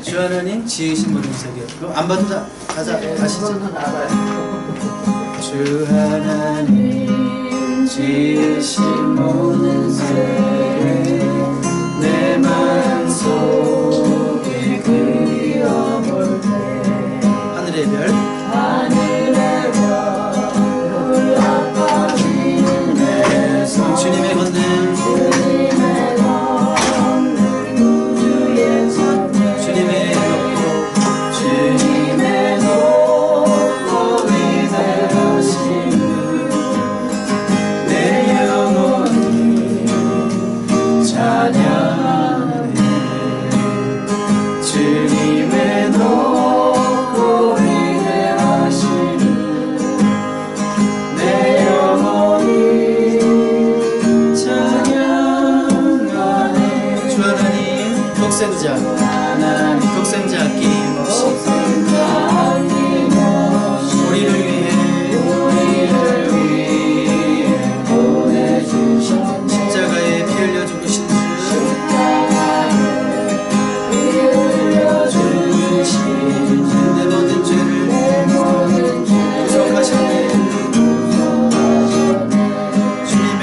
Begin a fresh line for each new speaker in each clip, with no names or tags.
주 하나님 지으신 모든 세계. 그거 안 봐도 다 가자 가시죠. 주 하나님 지으신 모든 세계 내 마음속에 그려볼 때 하늘의 별 올라빠지는 내 손 주님의 건능 독생자 하나님 독생자 아낌없이 우리를 위해 보내주신 십자가에 피 흘려 죽으신 내 모든 죄를 구속하셨네. 주님의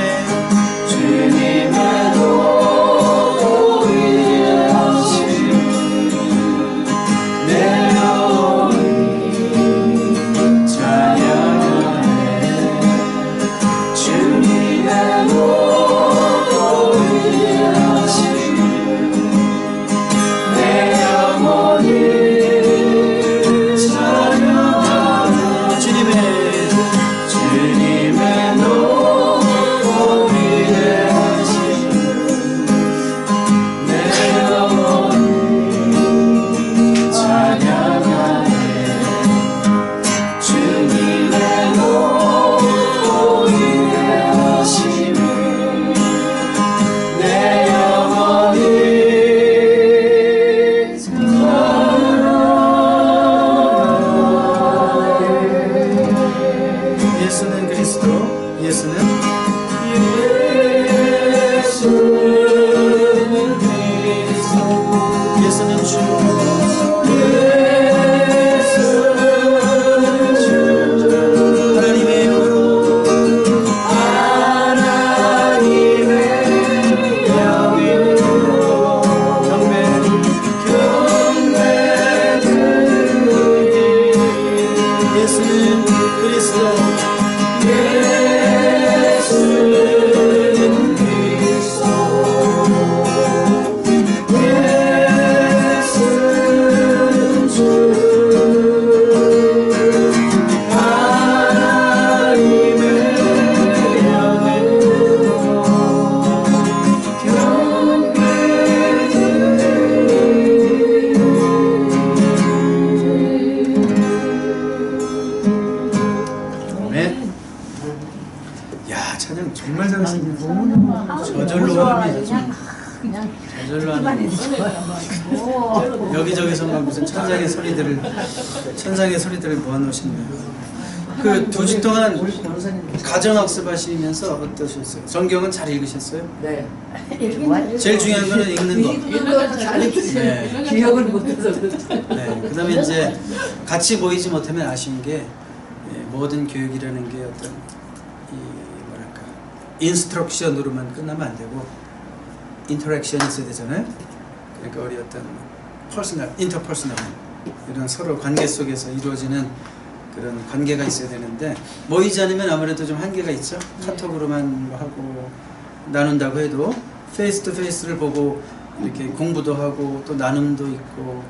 여기저기서 막 무슨 천상의 소리들을 모아놓으시네요. 그 2주 동안 가정학습 하시면서 어떠셨어요? 성경은 잘 읽으셨어요?
네.
제일 중요한 거는 읽는 거.
잘 읽으세요. 기억을 못해서.
네. 그 다음에 이제 같이 보이지 못하면 아쉬운 게 모든 교육이라는 게 어떤 뭐랄까 인스트럭션으로만 끝나면 안 되고 인터랙션이 있어야 되잖아요. 그러니까 우리 어떤 퍼스널, 인터퍼스널 이런 서로 관계 속에서 이루어지는 그런 관계가 있어야 되는데 모이지 않으면 아무래도 좀 한계가 있죠. 카톡으로만 하고 나눈다고 해도 페이스 투 페이스를 보고 이렇게 공부도 하고 또 나눔도 있고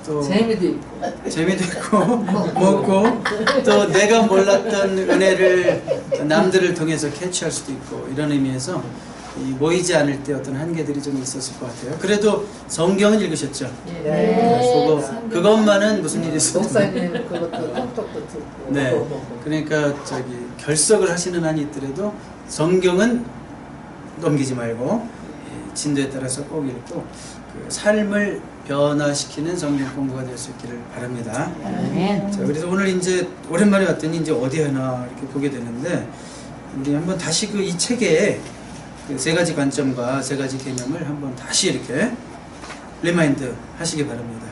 또 재미도 있고 먹고 또 내가 몰랐던 은혜를 남들을 통해서 캐치할 수도 있고 이런 의미에서 이 모이지 않을 때 어떤 한계들이 좀 있었을 것 같아요. 그래도 성경은 읽으셨죠?
네.
그것만은 무슨 일이 있었어요?
목사님 그것도 톡톡도 듣고.
네. 그러니까 결석을 하시는 한이 있더라도 성경은 넘기지 말고 진도에 따라서 꼭 읽고 그 삶을 변화시키는 성경 공부가 될 수 있기를 바랍니다. 자, 그래서 오늘 이제 오랜만에 왔더니 이제 어디 하나 이렇게 보게 되는데 우리 한번 다시 그 이 책에 그 3가지 관점과 3가지 개념을 한번 다시 이렇게 리마인드 하시기 바랍니다.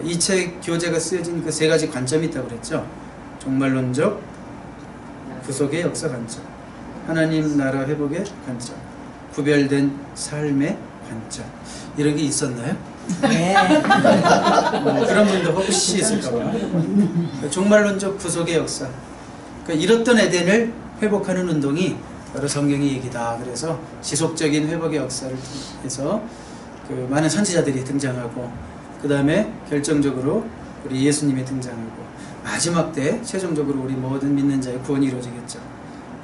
이 책 교재가 쓰여진 그 세 가지 관점이 있다고 그랬죠. 종말론적, 구속의 역사 관점, 하나님 나라 회복의 관점, 구별된 삶의 관점. 이런 게 있었나요?
네.
그런 분도 혹시 있을까봐. 종말론적 구속의 역사. 그러니까 잃었던 에덴을 회복하는 운동이 바로 성경의 얘기다. 그래서 지속적인 회복의 역사를 통해서 그 많은 선지자들이 등장하고, 그 다음에 결정적으로 우리 예수님이 등장하고, 마지막 때 최종적으로 우리 모든 믿는 자의 구원이 이루어지겠죠.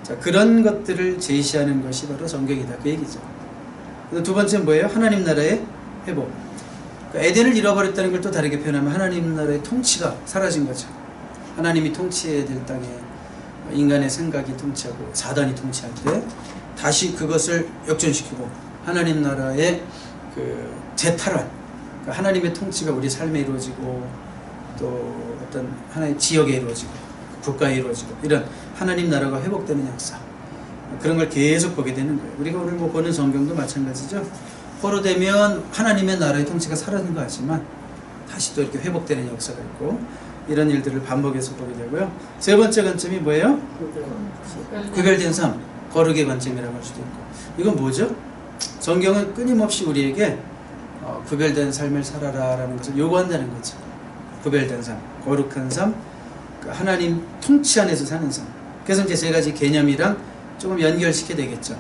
자, 그런 것들을 제시하는 것이 바로 성경이다. 그 얘기죠. 두 번째는 뭐예요? 하나님 나라의 회복. 그러니까 에덴을 잃어버렸다는 걸 또 다르게 표현하면 하나님 나라의 통치가 사라진 거죠. 하나님이 통치해야 될 땅에 인간의 생각이 통치하고 사단이 통치할 때 다시 그것을 역전시키고 하나님 나라의 그 재탈환, 그러니까 하나님의 통치가 우리 삶에 이루어지고 또 어떤 하나의 지역에 이루어지고 국가에 이루어지고 이런 하나님 나라가 회복되는 역사, 그런 걸 계속 보게 되는 거예요. 우리가 오늘 뭐 보는 성경도 마찬가지죠. 포로되면 하나님의 나라의 통치가 사라진 거 같지만 다시 또 이렇게 회복되는 역사가 있고, 이런 일들을 반복해서 보게 되고요. 세 번째 관점이 뭐예요? 구별된 삶, 거룩의 관점이라고 할 수도 있고. 이건 뭐죠? 성경은 끊임없이 우리에게 구별된 삶을 살아라 라는 것을 요구한다는 거죠. 구별된 삶, 거룩한 삶, 하나님 통치 안에서 사는 삶. 그래서 이제 세 가지 개념이랑 조금 연결시켜야 되겠죠.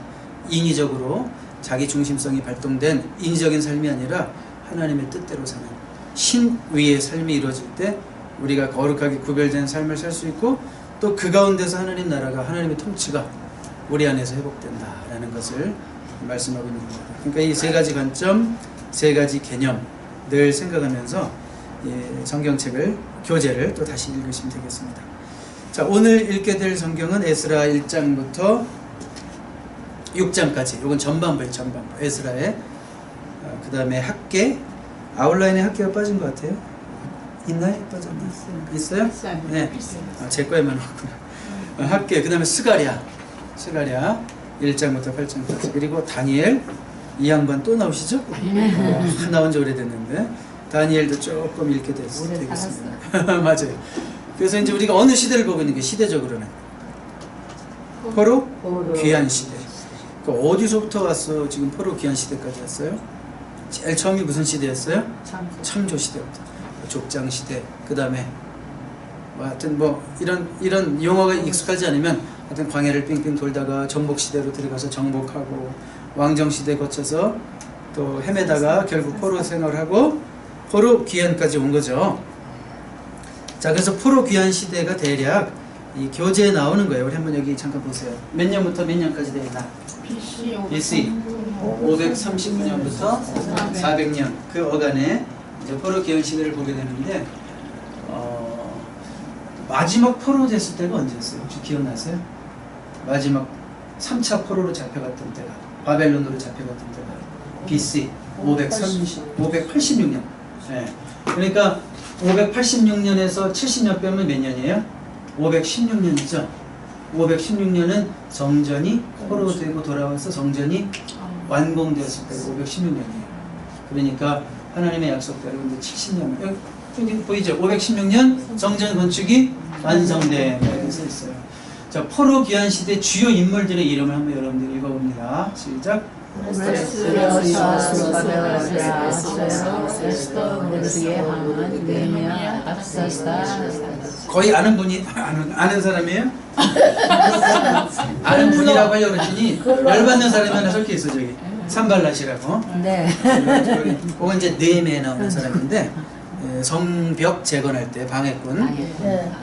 인위적으로 자기 중심성이 발동된 인위적인 삶이 아니라 하나님의 뜻대로 사는 신 위의 삶이 이루어질 때 우리가 거룩하게 구별된 삶을 살 수 있고, 또 그 가운데서 하나님 나라가, 하나님의 통치가 우리 안에서 회복된다라는 것을 말씀하고 있는 겁니다. 그러니까 이 세 가지 관점, 세 가지 개념 늘 생각하면서 성경책을, 교재를 또 다시 읽으시면 되겠습니다. 자, 오늘 읽게 될 성경은 에스라 1장부터 6장까지. 이건 전반부예요. 전반부. 에스라의 그 다음에 학계, 아웃라인에 학계가 빠진 것 같아요. 있나요? 빠졌나? 있어요? 네. 제 거에만 없구나. 학계, 그 다음에 스가랴 1장부터 8장까지. 그리고 다니엘, 이 양반 또 나오시죠? 나온 지 오래됐는데 다니엘도 조금 읽게 되겠습니다. 맞아요. 그래서 이제 우리가 어느 시대를 보고 있는 게, 시대적으로는 포로 귀한 시대. 그 어디서부터 왔어? 지금 포로 귀한 시대까지 왔어요? 제일 처음이 무슨 시대였어요? 참조 시대부터. 족장 시대. 그 다음에 뭐 하여튼 뭐 이런 용어가 익숙하지 않으면 하여튼 광야를 빙빙 돌다가 정복 시대로 들어가서 정복하고, 왕정 시대 거쳐서 또 헤매다가 결국 포로 생활하고 포로 귀환까지 온 거죠. 자, 그래서 포로 귀환 시대가 대략 이 교재에 나오는 거예요. 우리 한번 여기 잠깐 보세요. 몇 년부터 몇 년까지 되나? BC 539년부터 400년 그 어간에 이제 포로 귀환 시대를 보게 되는데, 마지막 포로 됐을 때가 언제였어요? 혹시 기억나세요? 마지막 3차 포로로 잡혀갔던 때가, 바벨론으로 잡혀갔던 때가 BC 586년. 네. 그러니까 586년에서 70년 빼면 몇 년이에요? 516년이죠. 516년은 성전이 포로되고 돌아와서 성전이 완공되었을 때가 516년이에요. 그러니까 하나님의 약속대로 이제 70년, 여기 보이죠? 516년 성전 건축이 완성돼 써 있어요. 자, 포로 귀환 시대 주요 인물들의 이름을 한번 여러분들 읽어봅니다. 시작. 거의 아는 분이 아는 사람이에요? 아는 분이라고 하려고 그랬더니 열받는 사람이 하나 섞여 있어. 저기 산발랏이라고.
네.
그건 이제 느헤미야에 나오는 사람인데, 성벽 재건할 때 방해꾼.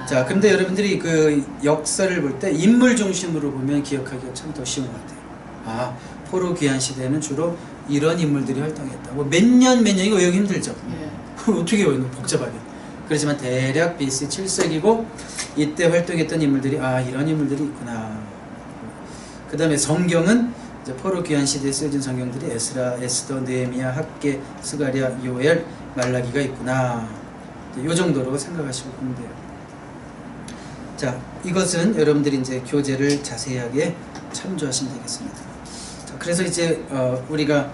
자, 근데 여러분들이 그 역사를 볼 때 인물 중심으로 보면 기억하기가 참 더 쉬운 것 같아요. 아, 포로 귀환 시대는 주로 이런 인물들이 활동했다. 뭐 몇 년 이거 외우기 힘들죠. 어떻게 외우는 복잡하게. 그렇지만 대략 BC 7세기고 이때 활동했던 인물들이, 아, 이런 인물들이 있구나. 그 다음에 성경은 이제 포로 귀환 시대에 쓰여진 성경들이 에스라, 에스더, 느헤미야, 학계, 스가랴, 요엘, 말라기가 있구나. 이 정도로 생각하시고 보면 돼요. 자, 이것은 여러분들이 이제 교재를 자세하게 참조하시면 되겠습니다. 자, 그래서 이제 우리가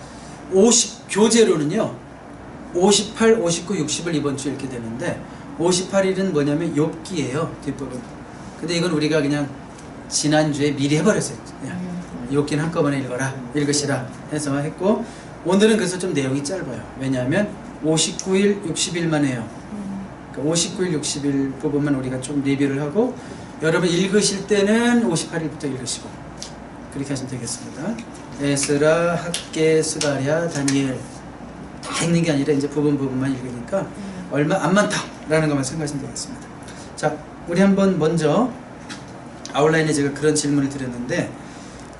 교재로는요 58, 59, 60을 이번 주에 읽게 되는데 58일은 뭐냐면 욥기예요. 뒷부분. 근데 이건 우리가 그냥 지난주에 미리 해버렸어요. 욥기는 한꺼번에 읽으시라 해서 했고 오늘은 그래서 좀 내용이 짧아요. 왜냐하면 59일, 60일만 해요. 그러니까 59일, 60일 부분만 우리가 좀 리뷰를 하고 여러분 읽으실 때는 58일부터 읽으시고 그렇게 하시면 되겠습니다. 에스라, 학개, 스가랴, 다니엘 다 읽는 게 아니라 이제 부분만 읽으니까 얼마 안 많다라는 것만 생각하시면 되겠습니다. 자, 우리 한번 먼저 아웃라인에 제가 그런 질문을 드렸는데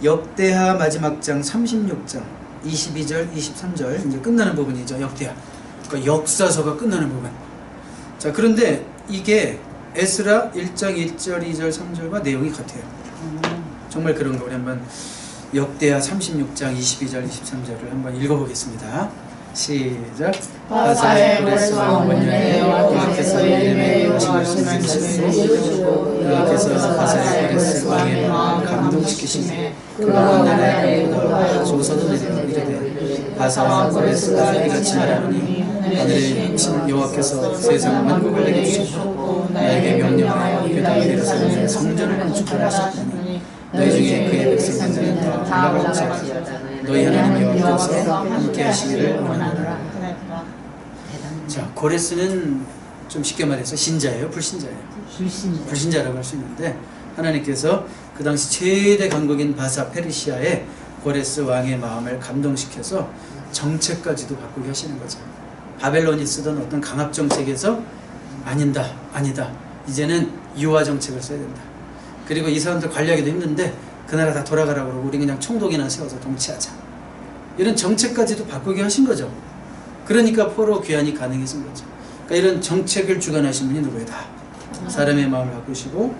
역대하 마지막 장 36장 22절, 23절 이제 끝나는 부분이죠. 역대하. 그러니까 역사서가 끝나는 부분. 자, 그런데 이게 에스라 1장 1절, 2절, 3절과 내용이 같아요. 정말 그런 거 우리 한번 역대하 36장 22절, 23절을 한번 읽어보겠습니다. 시작.
바사의 고레스와 원년에 여호와께서 예레미야에게 이르신 말씀을 들으시고
여호와께서 바사의 고레스 왕의 마음을 감동시키시매 그가 나라에 보다 조서도 내리고 이르되 바사와 고레스가 이같이 말하노니 하늘에 계신 여호와께서 세상 만국을 내게 주셨고 나에게 명령하여 그 땅에 예루살렘에 성전을 건축하라 하셨더니 너희 중에 그의 백성들은 다 올라갈지어다 너희 하나님 여호와께서 함께 하시기를 원하노라. 자, 고레스는 좀 쉽게 말해서 신자예요, 불신자예요? 불신자라고 할 수 있는데 하나님께서 그 당시 최대 강국인 바사 페르시아의 고레스 왕의 마음을 감동시켜서 정책까지도 바꾸게 하시는 거죠. 바벨론이 쓰던 어떤 강압 정책에서 아니다. 이제는 유화 정책을 써야 된다. 그리고 이 사람들 관리하기도 힘든데 그 나라 다 돌아가라고 그러고 우리 그냥 총독이나 세워서 통치하자. 이런 정책까지도 바꾸게 하신 거죠. 그러니까 포로 귀환이 가능해진 거죠. 그러니까 이런 정책을 주관하신 분이 누구예요? 다 사람의 마음을 바꾸시고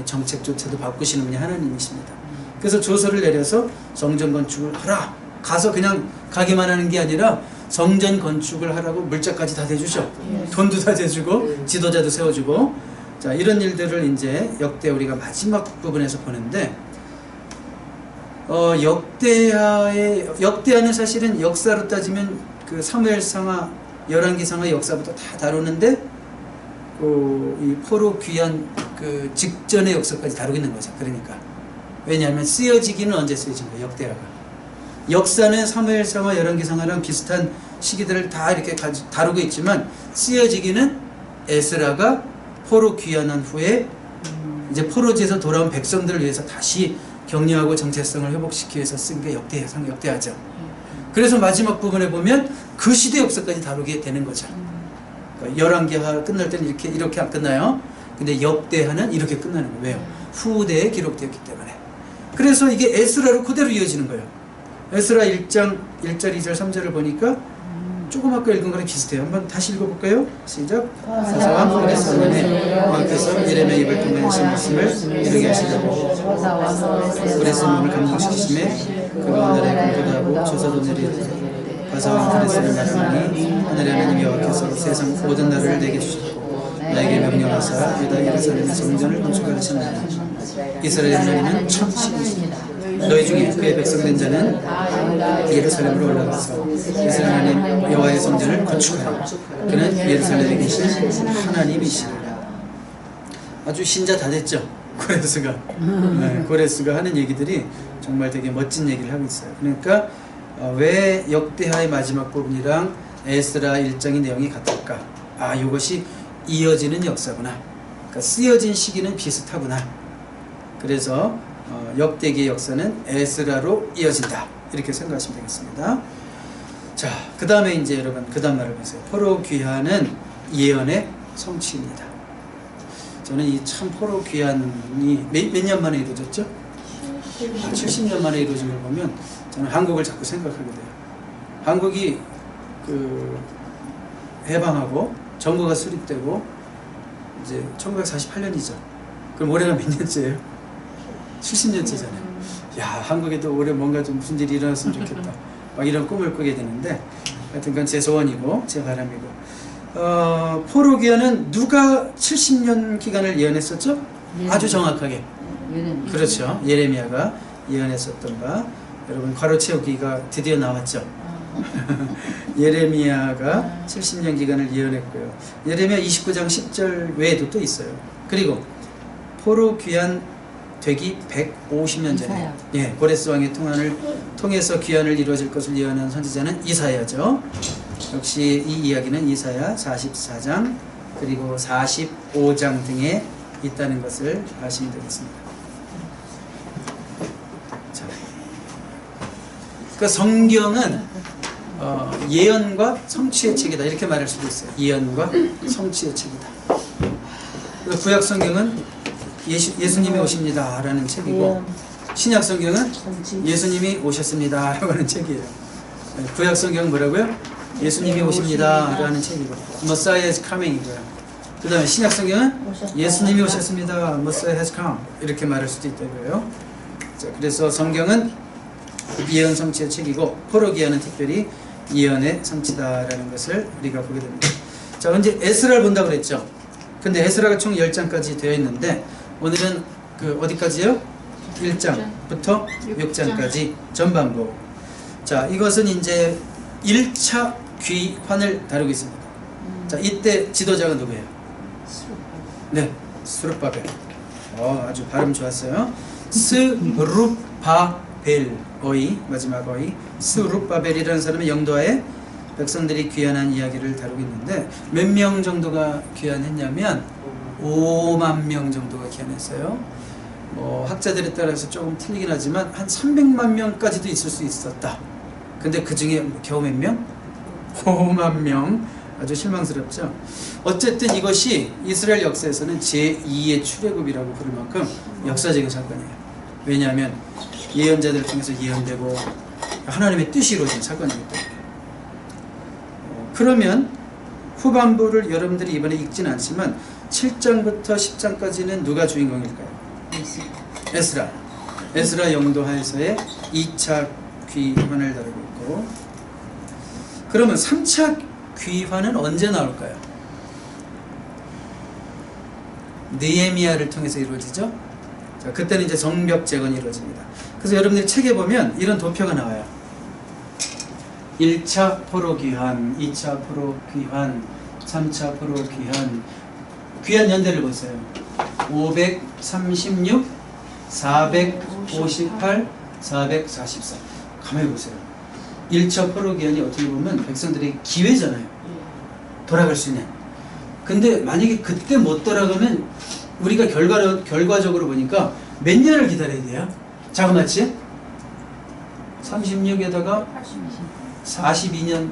정책조차도 바꾸시는 분이 하나님이십니다. 그래서 조서를 내려서 성전 건축을 하라. 가서 그냥 가기만 하는 게 아니라 성전 건축을 하라고 물자까지 다 대주죠. 돈도 다 대주고 지도자도 세워주고. 자, 이런 일들을 이제 역대 우리가 마지막 부분에서 보는데 역대하는 사실은 역사로 따지면 그 사무엘상하, 열왕기상하 역사부터 다 다루는데 이 포로 귀환 그 직전의 역사까지 다루고 있는 거죠. 그러니까 왜냐하면 쓰여지기는 언제 쓰여진 거예요? 역대하가. 역사는 사무엘상하, 열왕기상하랑 비슷한 시기들을 다 이렇게 다루고 있지만 쓰여지기는 에스라가 포로 귀환한 후에 이제 포로지에서 돌아온 백성들을 위해서 다시 격려하고 정체성을 회복시키기 위해서 쓴 게 역대하죠. 그래서 마지막 부분에 보면 그 시대 역사까지 다루게 되는 거죠. 그러니까 열왕기하 끝날 때는 이렇게 안 끝나요. 근데 역대하는 이렇게 끝나는 거예요. 왜요? 후대에 기록되었기 때문에. 그래서 이게 에스라로 그대로 이어지는 거예요. 에스라 1장 1절, 2절, 3절을 보니까 조금 아까 읽은 거랑 비슷해요. 한번 다시 읽어볼까요? 시작. 사사와 고레스 왕의 여호와께서 예레미야 입을 통해 하신 말씀을 이루게 하시려고 고레스 마음을 감동시키심에 그가 하늘에 공포도 하고 조사도 내리되 바사와 고레스를 말하니 하늘의 하나님 여호와께서 세상 모든 나라를 내게 주셨고 나에게 명령하사 유다 예루살렘의 성전을 건축하셨나니 이스라엘 하나님은 참 신이시다. 너희 중에 그의 백성된 자는 예루살렘으로 올라가서 이스라엘 하나님 여호와의 성전을 건축하라. 그는 예루살렘에 계신 하나님이시라. 아주 신자 다 됐죠. 고레스가. 고레스가 하는 얘기들이 정말 되게 멋진 얘기를 하고 있어요. 그러니까 왜 역대하의 마지막 부분이랑 에스라 1장의 내용이 같을까? 이것이 이어지는 역사구나. 그러니까 쓰여진 시기는 비슷하구나. 그래서 역대기의 역사는 에스라로 이어진다. 이렇게 생각하시면 되겠습니다. 자, 그 다음에 이제 여러분 그 다음 말을 보세요. 포로 귀환은 예언의 성취입니다. 저는 이 참 포로 귀환이 몇 년 만에 이루어졌죠? 70년 만에 이루어진 걸 보면 저는 한국을 자꾸 생각하게 돼요. 한국이 그 해방하고 정부가 수립되고 이제 1948년이죠. 그럼 올해가 몇 년째예요? 70년째잖아요. 야, 한국에도 올해 뭔가 좀 무슨 일이 일어났으면 좋겠다. 막 이런 꿈을 꾸게 되는데, 하여튼 그건 제 소원이고, 제 바람이고. 포로 귀환은 누가 70년 기간을 예언했었죠? 아주 정확하게. 그렇죠. 예레미야가 예언했었던 바. 여러분, 괄호 채우기가 드디어 나왔죠. 예레미야가 70년 기간을 예언했고요. 예레미야 29장 10절 외에도 또 있어요. 그리고 포로 귀환 되기 150년 전에 예, 고레스 왕의 통해서 귀환을 이루어질 것을 예언한 선지자는 이사야죠. 역시 이 이야기는 이사야 44장 그리고 45장 등에 있다는 것을 아시면 되겠습니다. 자, 그러니까 성경은 예언과 성취의 책이다 이렇게 말할 수도 있어요. 예언과 성취의 책이다. 구약 성경은 예수님이 오십니다 라는 책이고 신약 성경은 예수님이 오셨습니다 라고 하는 책이에요. 구약 성경은 뭐라고요? 예수님이 오십니다 라는 책이고 Messiah is coming이고요. 그 다음에 신약 성경은 예수님이 오셨습니다 Messiah has come 이렇게 말할 수도 있다고요. 자, 그래서 성경은 예언 성취의 책이고 포로기아는 특별히 예언의 성취다라는 것을 우리가 보게 됩니다. 자, 언제 에스라를 본다고 그랬죠. 근데 에스라가 총 10장까지 되어 있는데 오늘은 어디까지요? 1장부터 6장까지 전반부. 자, 이것은 이제 1차 귀환을 다루고 있습니다. 자, 이때 지도자가 누구예요? 네, 스룹바벨. 아주 발음 좋았어요. 스룹바벨 어이, 마지막 어이 스룹바벨이라는 사람의 영도하에 백성들이 귀환한 이야기를 다루고 있는데 몇 명 정도가 귀환했냐면 5만 명 정도가 귀환했어요. 학자들에 따라서 조금 틀리긴 하지만 한 300만 명까지도 있을 수 있었다. 근데 그 중에 겨우 몇 명? 5만 명. 아주 실망스럽죠. 어쨌든 이것이 이스라엘 역사에서는 제2의 출애굽이라고 부를 만큼 역사적인 사건이에요. 왜냐하면 예언자들을 통해서 예언되고 하나님의 뜻이 이루어진 사건이기 때문에. 그러면 후반부를 여러분들이 이번에 읽지는 않지만 7장부터 10장까지는 누가 주인공일까요? 에스라 영도하에서의 2차 귀환을 다루고 있고, 그러면 3차 귀환은 언제 나올까요? 느헤미야를 통해서 이루어지죠. 자, 그때는 이제 성벽 재건이 이루어집니다. 그래서 여러분들이 책에 보면 이런 도표가 나와요. 1차 포로 귀환, 2차 포로 귀환, 3차 포로 귀환. 귀환 연대를 보세요. 536, 458, 444. 가만히 보세요. 1차 포로 귀환이 어떻게 보면 백성들의 기회잖아요. 돌아갈 수 있는. 근데 만약에 그때 못 돌아가면 우리가 결과적으로 보니까 몇 년을 기다려야 돼요? 자그마치 36에다가 42년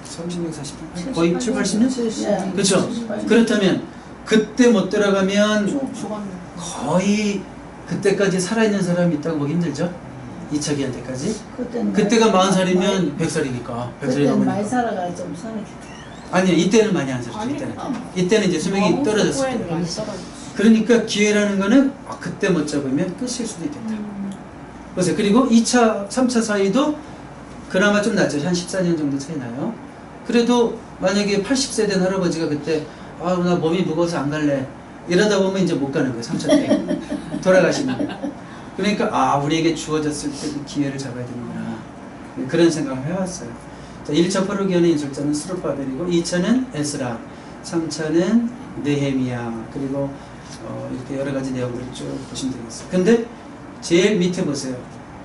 36, 48 거의 7, 80년? 그렇죠? 그렇다면 그때 못 돌아가면 거의 그때까지 살아있는 사람이 있다고 보기 힘들죠? 2차 기한 때까지? 그때가 40살이면 100살이니까 100살이 넘으니까
많이 살아가 좀 살았겠다.
아니요, 이때는 많이 안 살았죠. 이때는 이제 수명이 떨어졌을 때. 그러니까 기회라는 거는 그때 못 잡으면 끝일 수도 있겠다. 보세요. 그리고 2차, 3차 사이도 그나마 좀 낫죠. 한 14년 정도 차이 나요. 그래도 만약에 80세 된 할아버지가 그때 나 몸이 무거워서 안 갈래 이러다 보면 이제 못 가는 거예요. 3차 때 돌아가시는 거예요. 그러니까 우리에게 주어졌을 때 그 기회를 잡아야 되는구나, 그런 생각을 해왔어요. 자, 1차 포로기환의 인솔자는 스룹바벨이고 2차는 에스라, 3차는 느헤미야, 그리고 이렇게 여러 가지 내용들을 쭉 보시면 되겠어요. 근데 제일 밑에 보세요.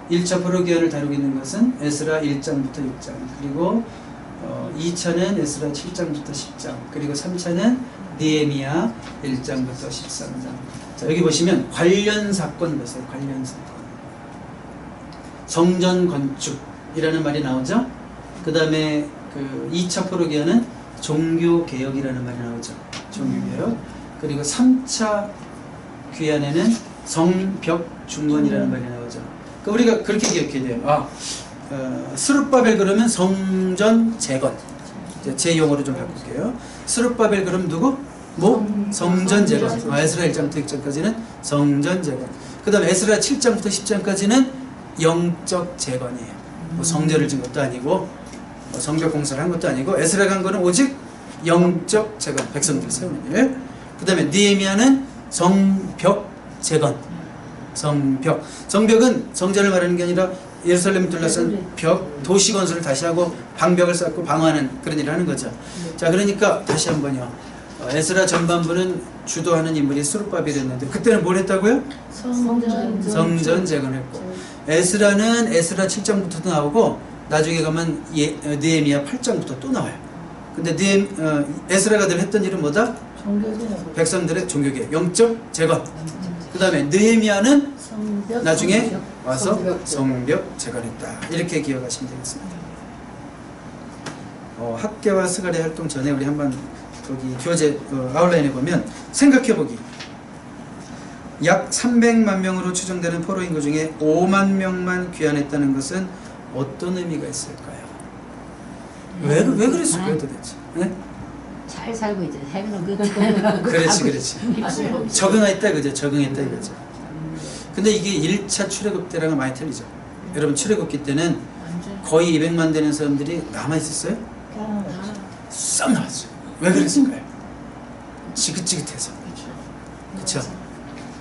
1차 포로기환을 다루고 있는 것은 에스라 1장부터 6장, 그리고 2차는 에스라 7장부터 10장, 그리고 3차는 느헤미야 1장부터 13장. 자, 여기 보시면 관련 사건 보세요. 관련 사건. 성전 건축이라는 말이 나오죠. 그 다음에 2차 포로기환은 종교개혁이라는 말이 나오죠. 종교개혁. 그리고 3차 귀환에는 성벽 중건이라는 말이 나오죠. 그러니까 우리가 그렇게 기억해야 돼요. 스룹바벨 그러면 성전 재건. 제 용어로 좀 바꿀게요. 스룹바벨 그러면 누구? 성전 재건. 에스라 1장부터 6장까지는 성전 재건. 그 다음에 에스라 7장부터 10장까지는 영적 재건이에요. 성전을 진 것도 아니고 성벽 공사를 한 것도 아니고, 에스라가 한 거는 오직 영적 재건, 백성들 세우는 일. 그 다음에 느헤미야는 성벽 재건. 성벽은 성전을 말하는 게 아니라 예루살렘 둘러싼 벽, 도시 건설을 다시 하고 방벽을 쌓고 방어하는 그런 일을 하는 거죠. 자, 그러니까 다시 한번요. 에스라 전반부는 주도하는 인물이 스룹바벨이었는데 그때는 뭘 했다고요? 성전 재건했고, 에스라는 에스라 7장부터도 나오고 나중에 가면 느헤미야 8장부터 또 나와요. 근데 에스라가 늘 했던 일은 뭐다? 백성들의 종교개혁, 영적 재건. 그 다음에 느헤미야는 나중에 와서 성벽 재건했다. 이렇게 기억하시면 되겠습니다. 학계와 스가랴 활동 전에 우리 한번 거기 교재 아웃라인에 보면 생각해보기. 약 300만 명으로 추정되는 포로 인구 중에 5만 명만 귀환했다는 것은 어떤 의미가 있을까요? 왜 그랬을까요 도대체? 네?
잘 살고 있죠. 해변은
그렇지. 적응했다 그죠? 적응했다 이거죠. 근데 이게 1차 출애굽 때랑은 많이 틀리죠. 여러분 출애굽기 때는 거의 200만 되는 사람들이 남아있었어요? 싹 나왔어요. 왜 그랬을까요? 지긋지긋해서. 그쵸?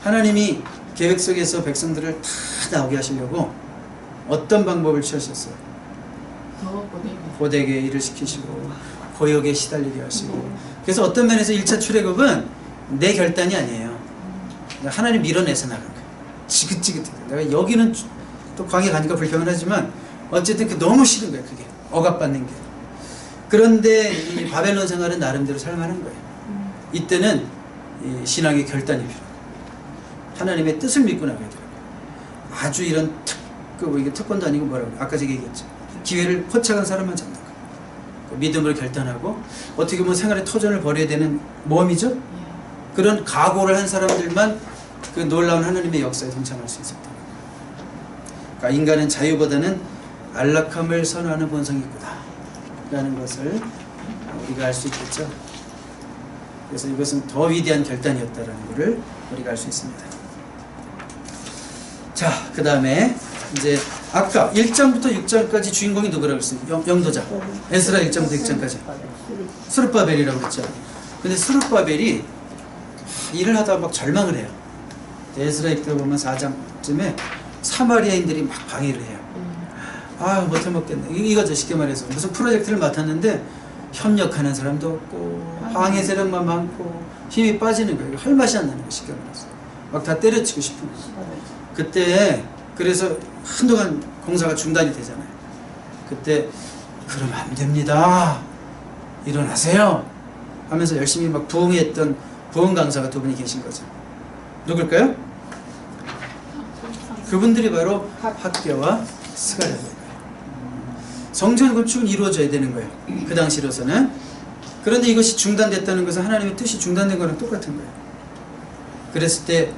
하나님이 계획 속에서 백성들을 다 나오게 하시려고 어떤 방법을 취하셨어요? 고되게 일을 시키시고 고역에 시달리게 하시고. 그래서 어떤 면에서 1차 출애굽은 내 결단이 아니에요. 하나님 밀어내서 나간 거예요. 지긋지긋해서. 내가 여기는 또 광야 가니까 불편하지만 어쨌든 너무 싫은 거예요. 그게 억압받는 게. 그런데 이 바벨론 생활은 나름대로 살만한 거예요. 이때는 이 신앙의 결단이 필요해요. 하나님의 뜻을 믿고 나가야 돼요. 아주 이런 이게 특권도 아니고 뭐라고 그래요? 아까 제가 얘기했죠. 기회를 포착한 사람만 잡는 거예요. 믿음으로 결단하고 어떻게 보면 생활의 터전을 벌여야 되는 모험이죠. 그런 각오를 한 사람들만 그 놀라운 하나님의 역사에 동참할 수 있었다. 그러니까 인간은 자유보다는 안락함을 선호하는 본성이 있구나 라는 것을 우리가 알 수 있겠죠. 그래서 이것은 더 위대한 결단이었다라는 것을 우리가 알 수 있습니다. 자, 그 다음에 이제 아까 1장부터 6장까지 주인공이 누구라고 했어요? 영도자. 에스라 1장부터 6장까지. 스룹바벨이라고 그랬죠. 근데 스룹바벨이 일을 하다가 막 절망을 해요. 에스라 입대 보면 4장쯤에 사마리아인들이 막 방해를 해요. 못해 먹겠네. 이거죠. 쉽게 말해서. 무슨 프로젝트를 맡았는데 협력하는 사람도 없고 방해 세력만 많고 힘이 빠지는 거예요. 할 맛이 안 나는 거예요. 쉽게 말해서. 막 다 때려치고 싶은 거예요. 그때 그래서 한동안 공사가 중단이 되잖아요. 그때 그러면 안 됩니다. 일어나세요. 하면서 열심히 막 부흥했던 부흥 강사가 두 분이 계신 거죠. 누굴까요? 그분들이 바로 학개와 스가랴예요. 성전 건축은 이루어져야 되는 거예요. 그 당시로서는. 그런데 이것이 중단됐다는 것은 하나님의 뜻이 중단된 거랑 똑같은 거예요. 그랬을 때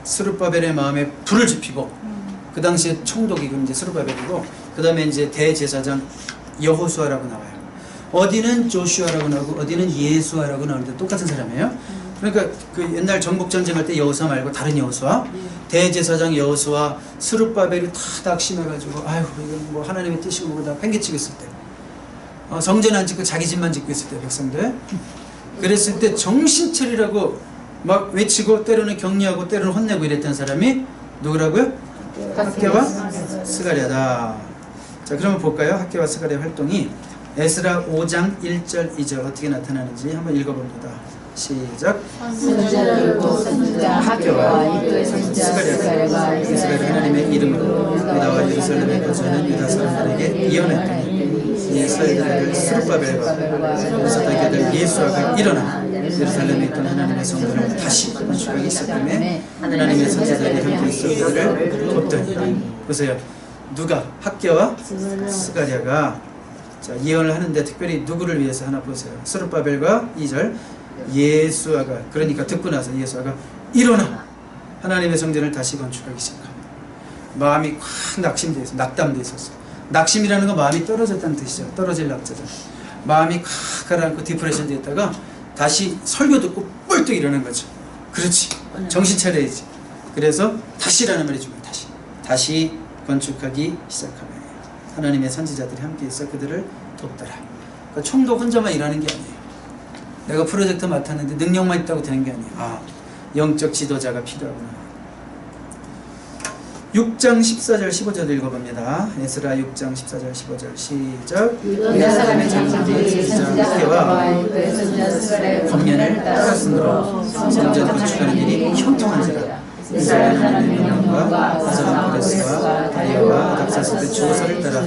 스룹바벨의 마음에 불을 지피고, 그 당시에 총독이 이제 스룹바벨이고, 그 다음에 이제 대제사장 여호수아라고 나와요. 어디는 조슈아라고 나오고 어디는 예수아라고 나오는데 똑같은 사람이에요. 그러니까 그 옛날 정복 전쟁할 때 여호수아 말고 다른 여호수아, 대제사장 여호수아, 스룹바벨이 다 낙심해가지고 아유 이건 뭐 하나님의 뜻이고 뭐고 다 팽개치고 있을 때, 성전 안 짓고 자기 집만 짓고 있을 때 백성들, 그랬을 때 정신 차리라고 막 외치고 때로는 격려하고 때로는 혼내고 이랬던 사람이 누구라고요? 학개와 스가랴다. 자, 그러면 볼까요? 학개와 스가랴 활동이 에스라 5장 1절 2절 어떻게 나타나는지 한번 읽어봅니다. 시작.
선지자를 보고 선지자 학교와 이도의 선지자 스가랴가
이스라엘 하나님의 이름으로 유다와 예루살렘에 거주하는 유다 사람들에게 예언했더니 이스라엘 아들 스룹바벨과 사닥의 아들 예수아가 일어나 예루살렘에 있던 하나님의 성전을 다시 건축하기 시작하며 하나님의 선지자들이 함께 있어 그들을 돕더니. 보세요. 누가? 학개와 스가랴가 자, 예언을 하는데 특별히 누구를 위해서 하나 보세요. 스룹바벨과 2절 예수아가, 그러니까 듣고 나서 예수아가 일어나 하나님의 성전을 다시 건축하기 시작합니다. 마음이 확 낙심되어 있어요. 낙담되어 있었어요. 낙심이라는 건 마음이 떨어졌다는 뜻이죠. 떨어질 낙자죠. 마음이 확 가라앉고 디프레션 되었다가 다시 설교 듣고 뻘떡 일어난 거죠. 그렇지. 정신 차려야지. 그래서 다시라는 말이 중요해요. 다시 건축하기 시작하며 하나님의 선지자들이 함께 있어 그들을 돕더라. 그러니까 총독 혼자만 일하는 게 아니에요. 내가 프로젝트 맡았는데 능력만 있다고 되는 게 아니에요. 영적 지도자가 필요하구나. 6장 14절 15절 읽어봅니다. 에스라 6장 14절 15절 시작.
유다 사람의 장로들이 선지자 학교와 이도의 선지자 스가랴의
권면을 따랐으므로 성전 건축하는 일이 형통한지라.
이스라엘 하나님의 명령과
아사만코레스와 다리오와 닥사스의 주거서를 따라